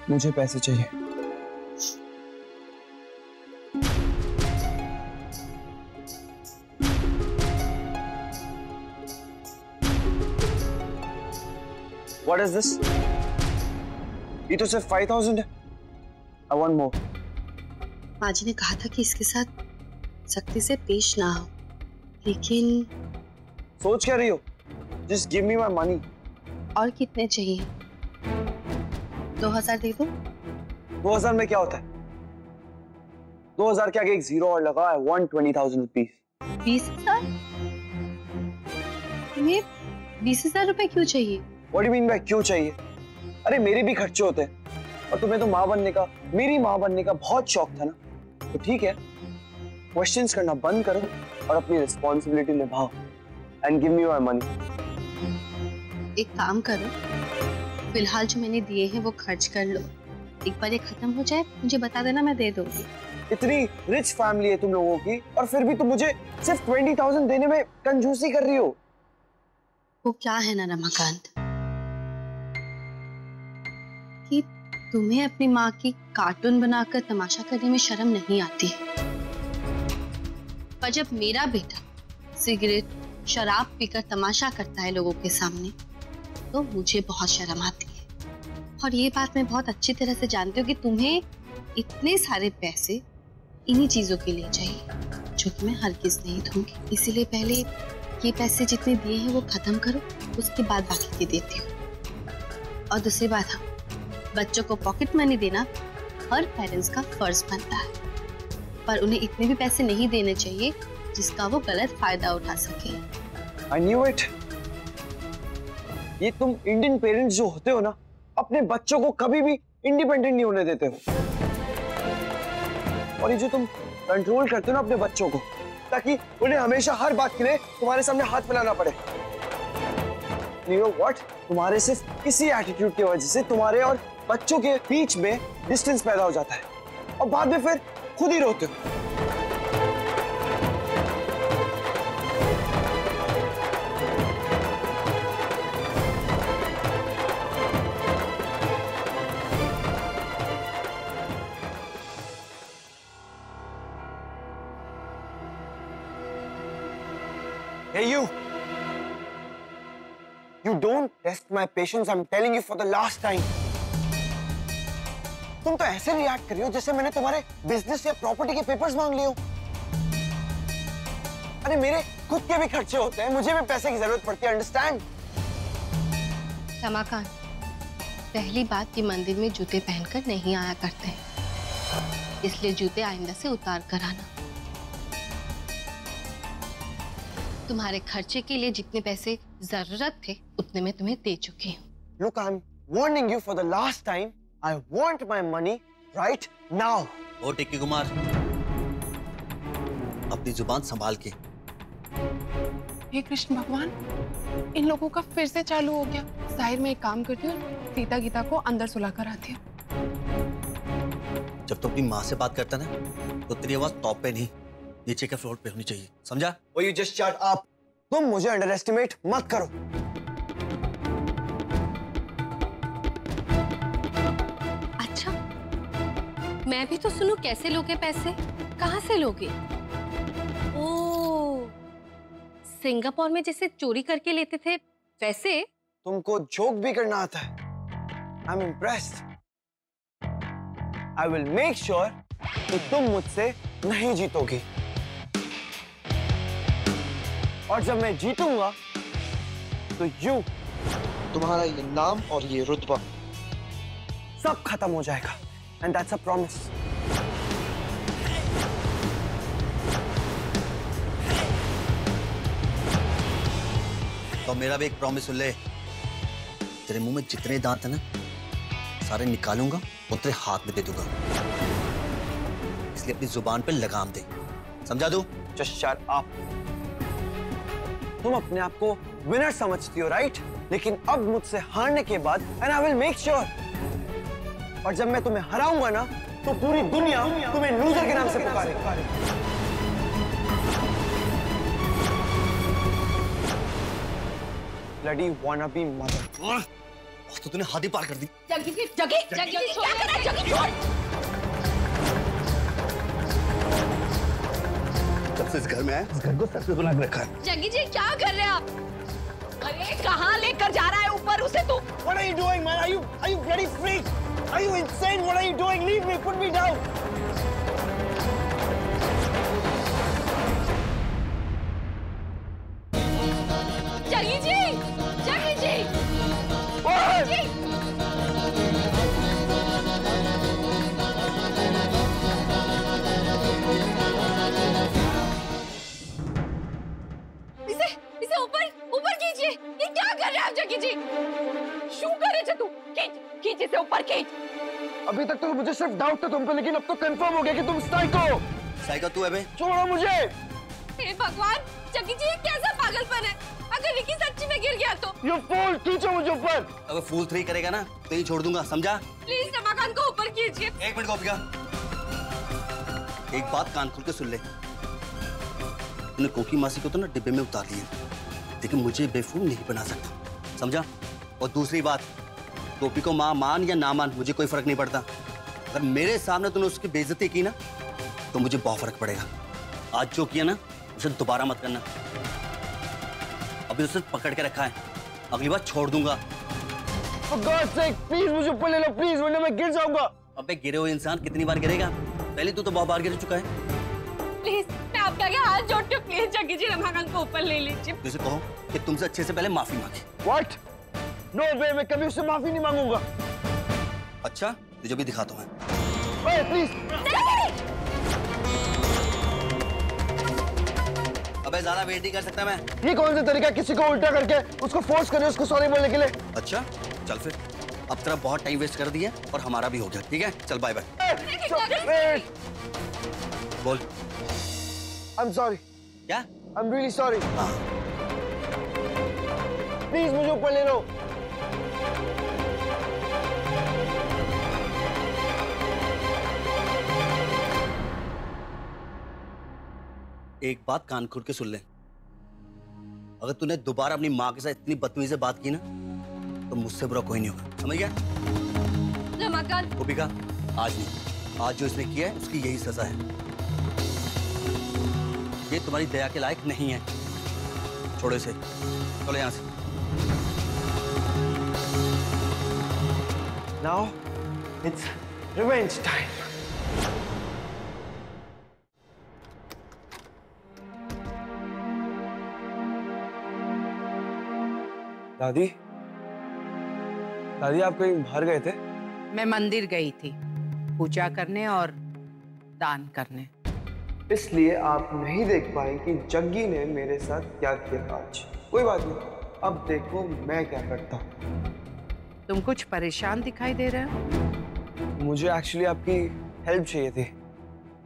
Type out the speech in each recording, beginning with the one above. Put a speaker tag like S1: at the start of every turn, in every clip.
S1: मुझे पैसे चाहिए। What is this? ये तो सिर्फ 5,000 है। I want more.
S2: माँ जी ने कहा था कि इसके साथ सख्ती से पेश ना हो, लेकिन
S1: सोच क्या रही हो? Just give me my money.
S2: और कितने चाहिए? 2,000 दे दूं?
S1: 2,000 में क्या होता है? 2,000 के आगे एक जीरो और लगा। I want 20,000 rupees.
S2: 20,000? तुम्हें 20,000 रुपए क्यों चाहिए?
S1: What do you mean by क्यों चाहिए? अरे मेरे भी खर्चे होते हैं और तुम्हें तो माँ बनने का, मेरी माँ बनने का बहुत शौक था ना, तो ठीक है, क्वेश्चंस करना बंद करो और अपनी रिस्पॉन्सिबिलिटी निभाओ and give me my money.
S2: एक काम करो, फिलहाल जो मैंने दिए हैं वो खर्च कर लो। एक बार ये खत्म हो जाए मुझे बता देना, मैं दे दूंगी।
S1: इतनी रिच फैमिली है तुम लोगों की और फिर भी तुम मुझे सिर्फ 20,000 देने में कंजूसी कर रही हो।
S2: वो क्या है ना रमाकांत, कि तुम्हें अपनी माँ की कार्टून बनाकर तमाशा करने में शर्म नहीं आती, पर जब मेरा बेटा सिगरेट शराब पीकर तमाशा करता है लोगों के सामने तो मुझे बहुत शर्म आती है। और ये बात मैं बहुत अच्छी तरह से जानती हूँ कि तुम्हें इतने सारे पैसे इन्हीं चीजों के लिए चाहिए जो कि मैं हरगिज़ नहीं दूंगी। इसीलिए पहले ये पैसे जितने दिए हैं वो खत्म करो, उसके बाद बाकी के देती हूँ। और दूसरी बात, हाँ, बच्चों को पॉकेट मनी देना हर पेरेंट्स का फर्ज बनता है, पर उन्हें इतने भी पैसे नहीं देने चाहिए जिसका वो गलत फायदा उठा सके।
S1: I knew it. ये तुम इंडियन पेरेंट्स जो होते हो ना, अपने बच्चों को कभी भी इंडिपेंडेंट नहीं होने देते हो। और ये जो तुम कंट्रोल करते हो ना अपने बच्चों को, ताकि उन्हें हमेशा हर बात के लिए तुम्हारे सामने हाथ फैलाना पड़े। You know what? तुम्हारे सिर्फ इसी एटीट्यूड की वजह से तुम्हारे और बच्चों के बीच में डिस्टेंस पैदा हो जाता है और बाद में फिर खुद ही रोते हो। Hey you! You don't test my patience. I'm telling you for the last time. तुम तो ऐसे रिएक्ट कर रही हो जैसे मैंने तुम्हारे बिजनेस या प्रॉपर्टी के पेपर्स मांग लिए हो। अरे मेरे खुद के भी खर्चे होते हैं, मुझे भी पैसे की जरूरत पड़ती है, अंडरस्टैंड?
S2: रमाकांत, पहली बात कि मंदिर में जूते पहनकर नहीं आया करते, इसलिए जूते आइंदा से उतार कर आना। तुम्हारे खर्चे के लिए जितने पैसे जरूरत थे उतने मैं तुम्हें दे चुकी हूँ।
S1: Look, I'm warning you for the last time. I want my money right now.
S3: ओ टिक्की कुमार, अपनी जुबान संभाल के।
S4: हे कृष्ण भगवान, इन लोगों का फिर से चालू हो गया। जाहिर मैं एक काम करती हूँ, सीता गीता को अंदर सुला कर आती हूँ।
S3: जब तू अपनी माँ से बात करता ना, तो तेरी आवाज टॉप पे नहीं, नीचे के फ्लोर पे होनी चाहिए, समझा?
S1: Oh, you just shut up. तुम मुझे अंडर एस्टिमेट मत करो।
S2: अच्छा, मैं भी तो सुनूं, कैसे लोगे पैसे, कहाँ से लोगे? ओ, सिंगापुर में जैसे चोरी करके लेते थे वैसे?
S1: तुमको जोक भी करना आता है। I'm impressed. I will make sure कि तुम मुझसे नहीं जीतोगी। और जब मैं जीतूंगा तो तुम्हारा ये नाम और ये रुतबा सब खत्म हो जाएगा। And that's a promise.
S3: तो मेरा भी एक प्रॉमिस सुन ले, तेरे मुंह में जितने दांत हैं ना, सारे निकालूंगा और तेरे हाथ में दे दूंगा, इसलिए अपनी जुबान पे लगाम दे, समझा तू?
S1: Just shut up. तुम अपने आप को विनर समझती हो, राइट? लेकिन अब मुझसे हारने के बाद and I will make sure, और जब मैं तुम्हें हराऊंगा ना तो पूरी दुनिया तुम्हें लूजर के नाम से पुकारेगी। Bloody wannabe mother.
S3: तो तूने हद ही पार कर दी।
S2: जग्गी जी, क्या कर रहा है? जग्गी छोड़।
S3: जब से इस घर में आया, इस घर को सर पे बुला के रखा है।
S2: जग्गी जी क्या कर रहे हैं आप? अरे कहाँ लेकर जा रहा है ऊपर उसे तू?
S1: What are you doing, man? Are you bloody freak? Are you insane? What are you doing? Leave me. Put me down.
S2: Jaggi ji, Jaggi ji,
S1: What?
S2: जी। इसे ऊपर ऊपर कीजिए। ये क्या कर रहे हैं आप जग्गी जी? शू करे छे तू? खींच इसे ऊपर खींच।
S1: अभी तक तो मुझे सिर्फ डाउट था तुम पे, लेकिन अब तो कंफर्म हो गया कि तुम साइको हो।
S3: साइको तू है बे?
S1: छोड़ो मुझे।
S2: हे भगवान, जग्गी जी कैसा पागलपन है? अगर रिकी सच्ची में गिर गया तो?
S1: You fool, खींचो मुझे ऊपर।
S3: अगर फूल 3 करेगा ना तो ही छोड़ दूंगा, समझा?
S2: प्लीज रमाकांत को ऊपर कीजिए।
S3: 1 मिनट गोपिका, एक बात कान खोल के सुन ले। तूने कोकी मासी को तो ना डिब्बे में उतार लिया, लेकिन मुझे बेवकूफ नहीं बना सकता, समझा? और दूसरी बात, गोपी को माँ मान या ना मान मुझे कोई फर्क नहीं पड़ता। अगर मेरे सामने तूने उसकी बेइज्जती की ना तो मुझे बहुत फर्क पड़ेगा। आज जो किया ना उसे दोबारा मत करना। अभी उसे पकड़ के रखा है, अगली बार छोड़ दूंगा।
S1: For God's sake, please मुझे ऊपर ले लो, प्लीज, वरना मैं गिर जाऊंगा।
S3: अबे गिरे हुए इंसान कितनी बार गिरेगा? पहले तू तो बहुत बार गिर चुका है।
S2: प्लीज मैं आपके आगे हाथ जोड़ती हूँ, प्लीज जग्गी जी रमाकांत को ऊपर ले लीजिए।
S3: जैसे कहो कि तुमसे अच्छे से पहले माफी मांगे।
S1: What? No way, मैं कभी उससे माफी नहीं मांगूंगा।
S3: अच्छा तुझे भी दिखाता हूँ।
S1: ओए प्लीज।
S3: अबे ज्यादा वेट नहीं कर सकता मैं।
S1: ये कौन सा तरीका किसी को उल्टा करके उसको फोर्स करे उसको सॉरी बोलने के लिए?
S3: अच्छा चल फिर, अब तेरा बहुत टाइम वेस्ट कर दिया और हमारा भी हो गया, ठीक है? चल बाय बाय। बोल।
S1: I'm sorry.
S3: क्या?
S1: I'm really sorry.
S3: हाँ।
S1: प्लीज मुझे ऊपर ले लो।
S3: एक बात कान खोल के सुन ले, अगर तूने दोबारा अपनी माँ के साथ इतनी बदतमीजी से बात की ना तो मुझसे बुरा कोई नहीं होगा, समझ गया?
S2: रमाकांत,
S3: गोपिका, आज नहीं, आज जो इसने किया है उसकी यही सजा है। ये तुम्हारी दया के लायक नहीं है। छोड़ो इसे, चलो यहाँ से।
S1: Now it's revenge time. दादी, दादी आप कहीं बाहर गए थे?
S5: मैं मंदिर गई थी पूजा करने और दान करने।
S1: इसलिए आप नहीं देख पाए कि जग्गी ने मेरे साथ क्या किया आज। कोई बात नहीं, अब देखो मैं क्या करता हूँ।
S5: तुम कुछ परेशान दिखाई दे रहे हो।
S1: मुझे एक्चुअली आपकी हेल्प चाहिए थी।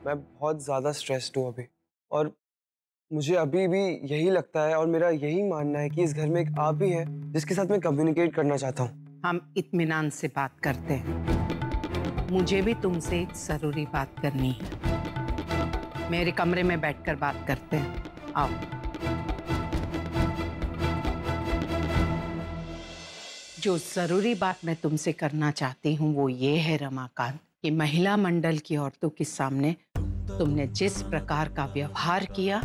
S1: मैं बहुत ज़्यादा स्ट्रेस्ड हूँ अभी, और मुझे अभी भी यही लगता है और मेरा यही मानना है कि इस घर में एक आप ही है जिसके साथ मैं कम्युनिकेट करना चाहता हूँ।
S5: हम इत्मीनान से बात करते हैं। मुझे भी तुमसे एक जरूरी बात करनी है। मेरे कमरे में बैठकर बात करते हैं, आओ। जो जरूरी बात मैं तुमसे करना चाहती हूँ वो ये है रमाकांत, कि महिला मंडल की औरतों के सामने तुमने जिस प्रकार का व्यवहार किया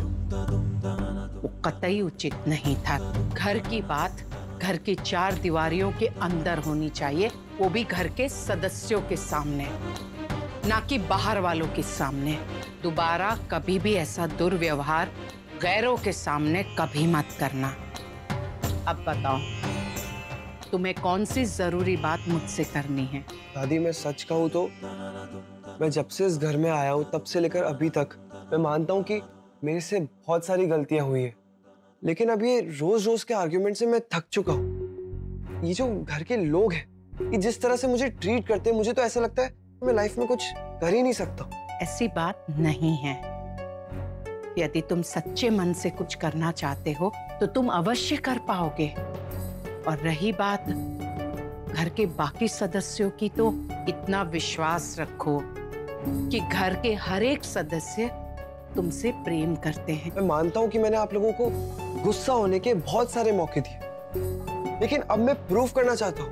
S5: वो कतई उचित नहीं था। घर की बात घर की 4 दीवारियों के अंदर होनी चाहिए, वो भी घर के सदस्यों के सामने, ना कि बाहर वालों के सामने। दोबारा कभी भी ऐसा दुर्व्यवहार गैरों के सामने कभी मत करना। अब बताओ तुम्हें कौन सी जरूरी बात मुझसे करनी है?
S1: दादी मैं सच कहूँ तो मैं जब से इस घर में आया हूँ तब से लेकर अभी तक मैं मानता हूँ कि मेरे से बहुत सारी गलतियां हुई है, लेकिन अब ये रोज रोज के आर्ग्यूमेंट से मैं थक चुका हूँ। ये जो घर के लोग हैं, ये जिस तरह से मुझे ट्रीट करते हैं, मुझे तो ऐसा लगता है मैं लाइफ में कुछ कर ही नहीं सकता।
S5: ऐसी बात नहीं है। यदि तुम सच्चे मन से कुछ करना चाहते हो तो तुम अवश्य कर पाओगे। और रही बात घर के बाकी सदस्यों की, तो इतना विश्वास रखो कि घर के हर एक सदस्य तुमसे प्रेम करते हैं।
S1: मैं मानता हूँ कि मैंने आप लोगों को गुस्सा होने के बहुत सारे मौके दिए, लेकिन अब मैं प्रूव करना चाहता हूँ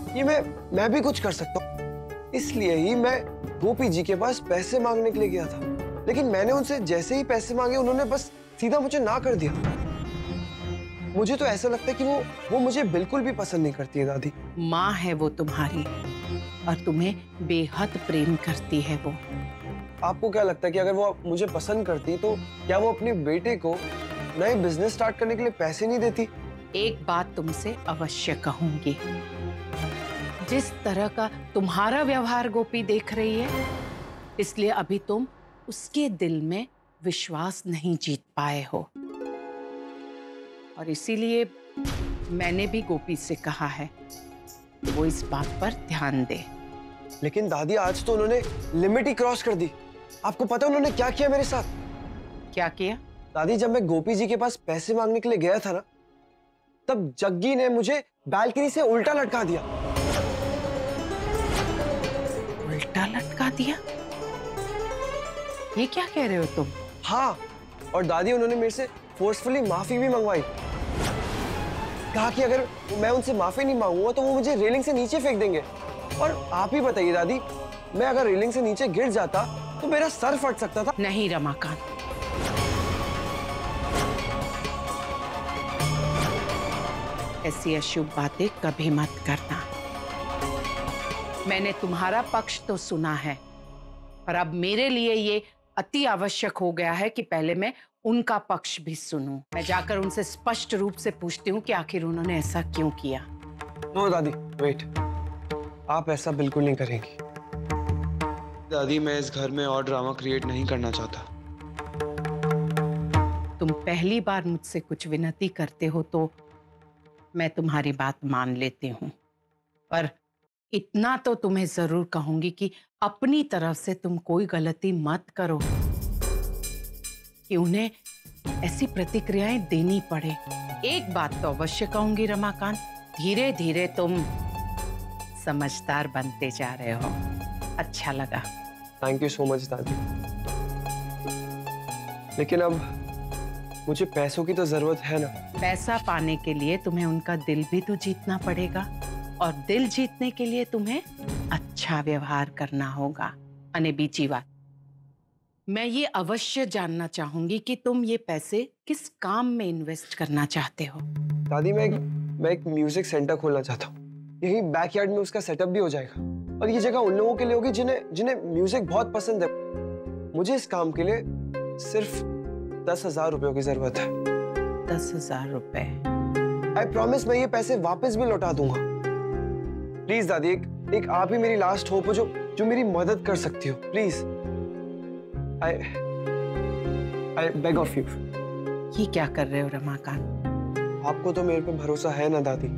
S1: कि मैं भी कुछ कर सकता हूँ। इसलिए ही मैं गोपी जी के पास पैसे मांगने के लिए गया था, लेकिन मैंने उनसे जैसे ही पैसे मांगे उन्होंने बस सीधा मुझे ना कर दिया। मुझे तो ऐसा लगता है कि वो मुझे बिल्कुल भी पसंद नहीं करती है दादी।
S5: माँ है वो तुम्हारी और तुम्हें बेहद प्रेम करती है वो।
S1: आपको क्या लगता है कि अगर वो मुझे पसंद करती तो क्या वो अपने बेटे को नए बिजनेस स्टार्ट करने के लिए पैसे नहीं देती?
S5: एक बात तुमसे अवश्य कहूंगी, जिस तरह का तुम्हारा व्यवहार गोपी देख रही है, इसलिए अभी तुम उसके दिल में विश्वास नहीं जीत पाए हो, और इसीलिए मैंने भी गोपी से कहा है कि वो इस बात पर ध्यान दे।
S1: लेकिन दादी आज तो उन्होंने लिमिट ही क्रॉस कर दी। आपको पता है उन्होंने क्या किया मेरे साथ?
S5: क्या किया?
S1: दादी, जब मैं गोपी जी के पास पैसे मांगने के लिए गया था ना, तब जग्गी ने मुझे बालकनी से उल्टा लटका दिया।
S5: उल्टा लटका दिया? ये क्या कह रहे हो तुम?
S1: हाँ, और दादी उन्होंने मेरे से फोर्सफुली माफी भी मंगवाई। कहा कि अगर मैं उनसे माफी नहीं मांगूंगा तो वो मुझे रेलिंग से नीचे फेंक देंगे। और आप ही बताइए दादी, मैं अगर रेलिंग से नीचे गिर जाता तो मेरा सर फट सकता था।
S5: नहीं रमाकांत, ऐसी अशुभ बातें कभी मत करना। मैंने तुम्हारा पक्ष तो सुना है, पर अब मेरे लिए ये अति आवश्यक हो गया है कि पहले मैं उनका पक्ष भी सुनूं। मैं जाकर उनसे स्पष्ट रूप से पूछती हूँ कि आखिर उन्होंने ऐसा क्यों किया।
S1: नो दादी, वेट, आप ऐसा बिल्कुल नहीं करेंगी। दादी, मैं इस घर में और ड्रामा क्रिएट नहीं करना चाहता।
S5: तुम पहली बार मुझसे कुछ विनती करते हो तो मैं तुम्हारी बात मान लेती हूँ, पर इतना तो तुम्हें जरूर कहूंगी कि अपनी तरफ से तुम कोई गलती मत करो कि उन्हें ऐसी प्रतिक्रियाएं देनी पड़े। एक बात तो अवश्य कहूंगी रमाकांत, धीरे धीरे तुम समझदार बनते जा रहे हो। अच्छा लगा।
S1: थैंक यू सो मच दादी। लेकिन अब मुझे पैसों की तो जरूरत है ना।
S5: पैसा पाने के लिए तुम्हें उनका दिल भी तो जीतना पड़ेगा, और दिल जीतने के लिए तुम्हें अच्छा व्यवहार करना होगा। अने बीजी बात, मैं ये अवश्य जानना चाहूंगी कि तुम ये पैसे किस काम में इन्वेस्ट करना चाहते हो।
S1: दादी, मैं एक म्यूजिक सेंटर खोलना चाहता हूँ। यही बैकयार्ड में उसका सेटअप भी हो जाएगा, और ये जगह उन लोगों के लिए होगी जिन्हें म्यूजिक बहुत पसंद है। मुझे इस काम के लिए सिर्फ 10,000 रुपयों की जरूरत है।
S5: 10,000 रुपए?
S1: आई प्रॉमिस, मैं ये पैसे वापस भी लौटा दूंगा। प्लीज दादी, एक आप ही मेरी लास्ट होप हो जो मेरी मदद कर सकती हो। Please, I beg of you.
S5: ये क्या कर रहे हो रमाकांत?
S1: आपको तो मेरे पे भरोसा है ना दादी?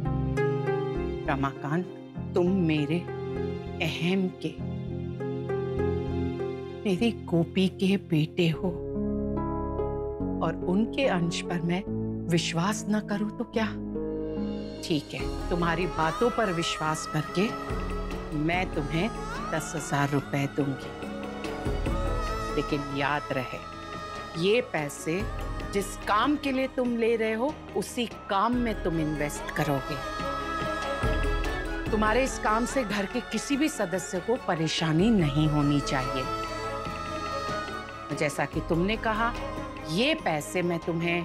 S5: रमाकांत, तुम मेरे अहम के, मेरी गोपी के बेटे हो, और उनके अंश पर मैं विश्वास न करूं तो क्या? ठीक है, तुम्हारी बातों पर विश्वास करके मैं तुम्हें 10,000 रुपए दूंगी, लेकिन याद रहे, ये पैसे जिस काम के लिए तुम ले रहे हो उसी काम में तुम इन्वेस्ट करोगे। तुम्हारे इस काम से घर के किसी भी सदस्य को परेशानी नहीं होनी चाहिए। जैसा कि तुमने कहा, ये पैसे मैं तुम्हें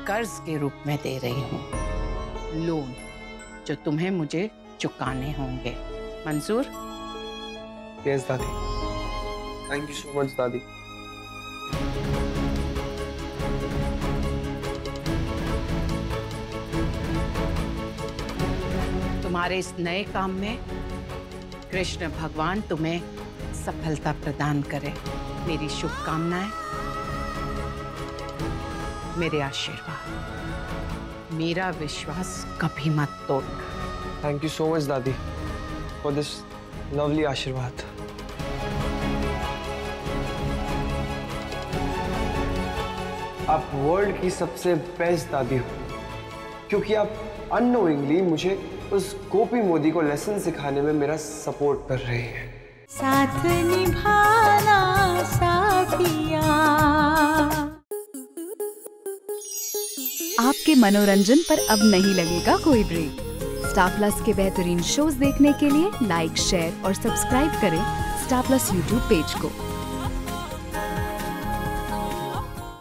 S5: कर्ज के रूप में दे रही हूँ, लोन, जो तुम्हें मुझे चुकाने होंगे। मंजूर?
S1: यस दादी। थैंक यू सो मच दादी।
S5: तुम्हारे इस नए काम में कृष्ण भगवान तुम्हें सफलता प्रदान करे। मेरी शुभकामनाएं, मेरे आशीर्वाद, मेरा विश्वास कभी मत तोड़ना।
S1: थैंक यू सो मच दादी फॉर दिस लवली आशीर्वाद। आप वर्ल्ड की सबसे बेस्ट दादी हो, क्योंकि आप अननोइंगली मुझे उस गोपी मोदी को लेसन सिखाने में मेरा सपोर्ट कर रही है।
S6: साथ निभाना साथिया।
S7: आपके मनोरंजन पर अब नहीं लगेगा कोई ब्रेक। स्टार प्लस के बेहतरीन शोज देखने के लिए लाइक, शेयर और सब्सक्राइब करें स्टार प्लस यूट्यूब पेज को।